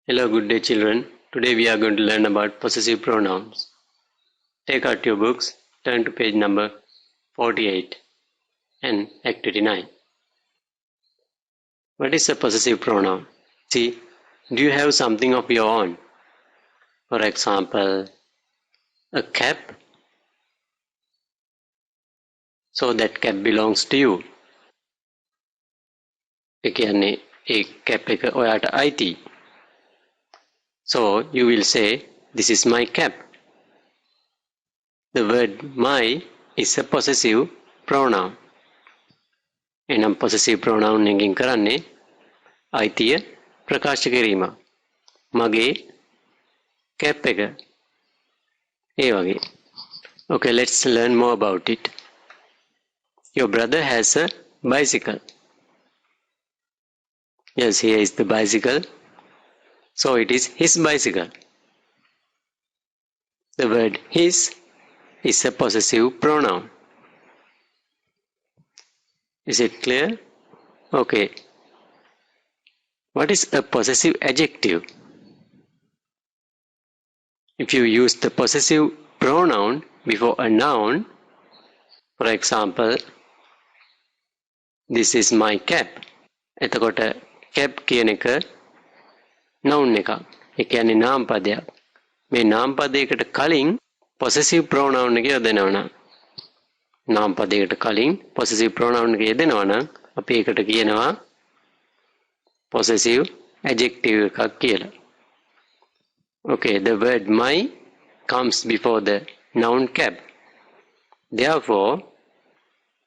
Hello, good day, children. Today we are going to learn about possessive pronouns. Take out your books, turn to page number 48 and activity 9. What is a possessive pronoun? See, do you have something of your own? For example, a cap. So that cap belongs to you. ඒ කියන්නේ ඒ cap එක ඔයාට අයිති. So you will say, this is my cap. The word my is a possessive pronoun. එනම් possessive pronoun එකකින් කරන්නේ අයිතිය ප්‍රකාශ කිරීම. මගේ cap එක. ඒ වගේ. Okay, let's learn more about it. Your brother has a bicycle. Yes, here is the bicycle. So it is his bicycle. The word his is a possessive pronoun. Is it clear? Okay. What is a possessive adjective? If you use the possessive pronoun before a noun, for example, this is my cap. එතකොට cap කියන එක noun එකක්. ඒ කියන්නේ නාම පදයක්. මේ නාම පදයකට කලින් possessive pronoun එක යොදනවා නම් නාම පදයකට කලින් possessive pronoun එක යෙදෙනවා නම් අපි ඒකට කියනවා possessive adjective එකක් කියලා. Okay, the word my comes before the noun cap. Therefore,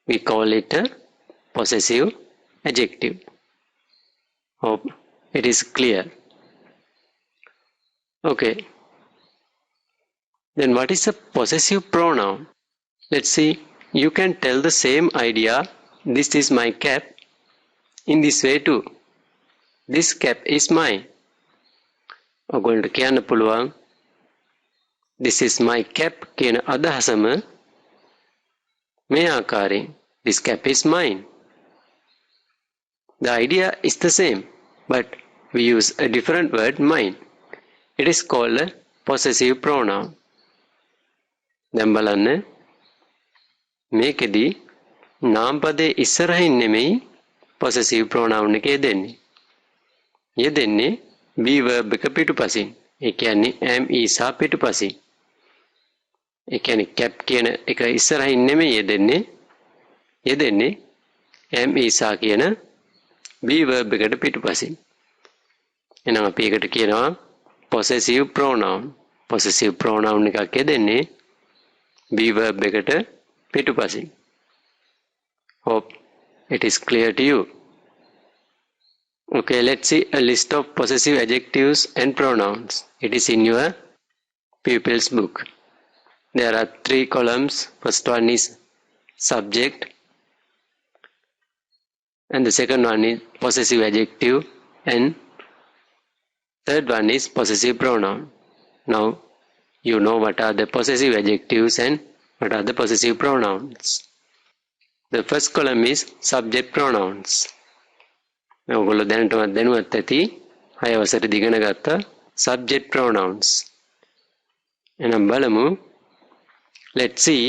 we call it a possessive adjective. Hope it is clear. Okay. Then what is a possessive pronoun? Let's see. You can tell the same idea, this is my cap, in this way too. This cap is mine. ඔගොල්ලන්ට කියන්න පුළුවන් this is my cap කියන අදහසම මේ ආකාරයෙන් this cap is mine. The idea is the same, but we use a different word mine. It is called a possessive pronoun. දැන් බලන්න මේකෙදී නාම පදයේ ඉස්සරහින් නෙමෙයි possessive pronoun එක යෙදෙන්නේ. යෙදෙන්නේ be verb එක පිටුපසින්. ඒ කියන්නේ am is සහ පිටුපසින්. ඒ කියන්නේ cap කියන එක ඉස්සරහින් නෙමෙයි යෙදෙන්නේ. යෙදෙන්නේ am is සහ කියන be verb එකට පිටුපසින්. එහෙනම් අපි ඒකට කියනවා possessive pronoun. Possessive pronoun එකක් යෙදෙන්නේ be verb එකට පිටුපසින්. Hope it is clear to you. Okay, let's see a list of possessive adjectives and pronouns. It is in your pupil's book. There are 3 columns. First one is subject, and the second one is possessive adjective, and third one is possessive pronoun. Now you know what are the possessive adjectives and what are the possessive pronouns. The first column is subject pronouns. ඔයගොල්ලෝ දැනටමත් දැනුවත් ඇති 6 වසරේදී ඉගෙන ගත්ත subject pronouns. එහෙනම් බලමු. Let's see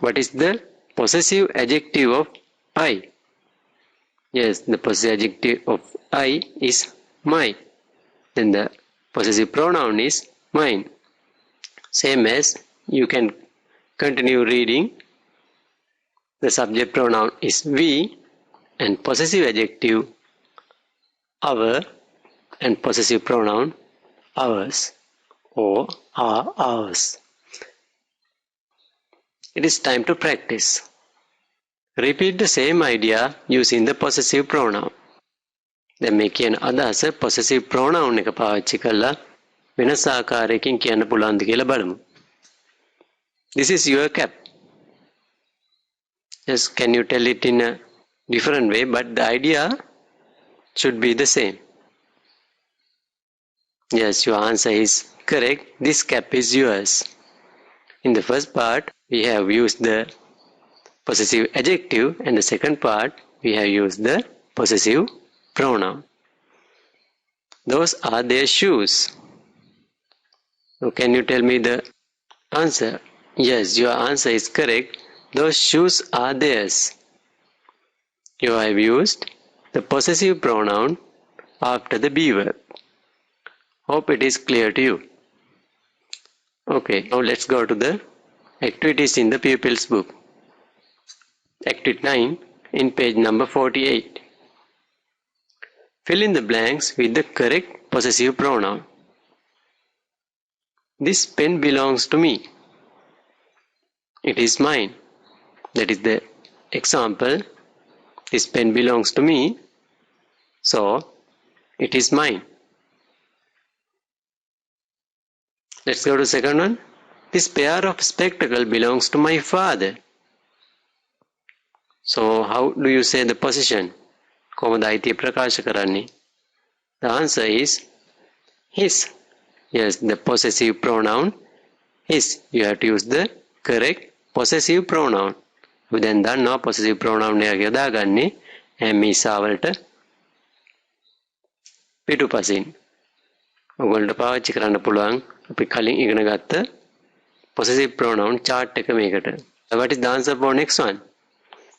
what is the possessive adjective of I. Yes, the possessive adjective of I is my. Then the possessive pronoun is mine. Same as you can continue reading. The subject pronoun is we and possessive adjective our and possessive pronoun ours or are ours. It is time to practice. Repeat the same idea using the possessive pronoun. දැන් මේ කියන අදහස possessive pronoun එක පාවිච්චි කරලා වෙනස් ආකාරයකින් කියන්න පුළුවන්ද කියලා බලමු. This is your cap. Yes, can you tell it in a different way, but the idea should be the same. Yes, your answer is correct. This cap is yours. In the first part, we have used the possessive adjective, and the second part, we have used the possessive pronoun. Those are their shoes. So can you tell me the answer? Yes, your answer is correct. Those shoes are theirs. You have used the possessive pronoun after the be verb. Hope it is clear to you. Okay, now let's go to the activities in the pupils book. Activity 9 in page number 48. Fill in the blanks with the correct possessive pronoun. This pen belongs to me. It is mine. That is the example. This pen belongs to me, so it is mine. Let's go to the second one. This pair of spectacles belongs to my father. So how do you say the position? කොහොමද අයිතිය ප්‍රකාශ කරන්නේ? The answer is his. Yes, the possessive pronoun his. You have to use the correct possessive pronoun. අපි දැන් දන්නවා possessive pronoun එක යොදාගන්නේ මිසා වලට පිටුපසින්. ඔයගොල්ලන්ට පාවිච්චි කරන්න පුළුවන් අපි කලින් ඉගෙන ගත්ත possessive pronoun chart එක මේකට. What is the answer for next one?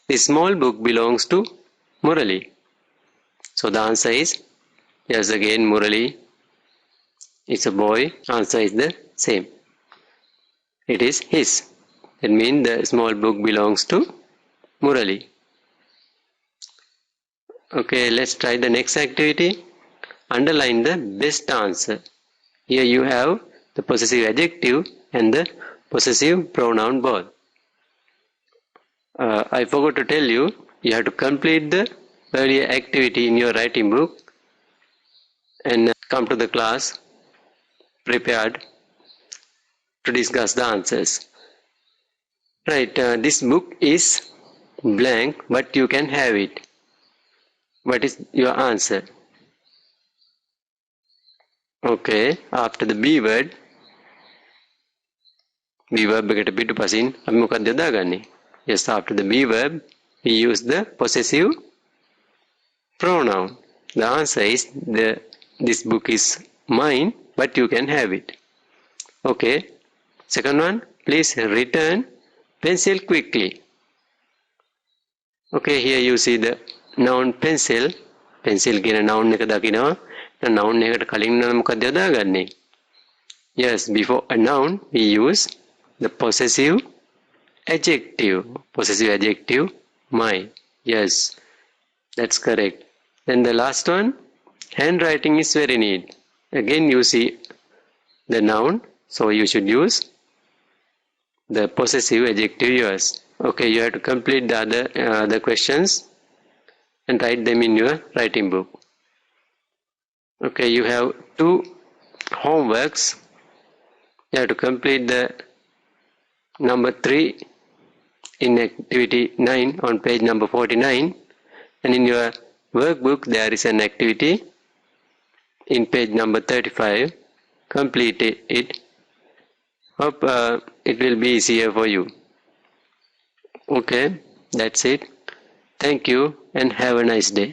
The small book belongs to Murali. So the answer is yes, again Murali is a boy. Answer is the same. It is his. It means the small book belongs to Murali. Okay, let's try the next activity. Underline the best answer. Here you have the possessive adjective and the possessive pronoun both. I forgot to tell you, you have to complete the earlier activity in your writing book and come to the class prepared to discuss the answers. Right, this book is blank, but you can have it. What is your answer? Okay, after the be word එකට පිටුපසින් අපි මොකක්ද යොදාගන්නේ? Yes, after the be verb we use the possessive pronoun. The answer is this book is mine, but you can have it. Okay, second one, please return pencil quickly. Okay, here you see the noun pencil. Pencil කියන noun එක දකිනවා. noun එකට කලින් නම් මොකක්ද යොදාගන්නේ? Yes, before a noun we use the possessive adjective. Possessive adjective my. Yes, that's correct. Then the last one, handwriting is very neat. Again you see the noun, so you should use the possessive adjective yours. Okay, you have to complete the questions and write them in your writing book. Okay, you have 2 homeworks. You have to complete the number 3 in activity 9 on page number 49, and in your workbook there is an activity in page number 35. Complete it. Hope it will be easier for you. Okay, that's it. Thank you and have a nice day.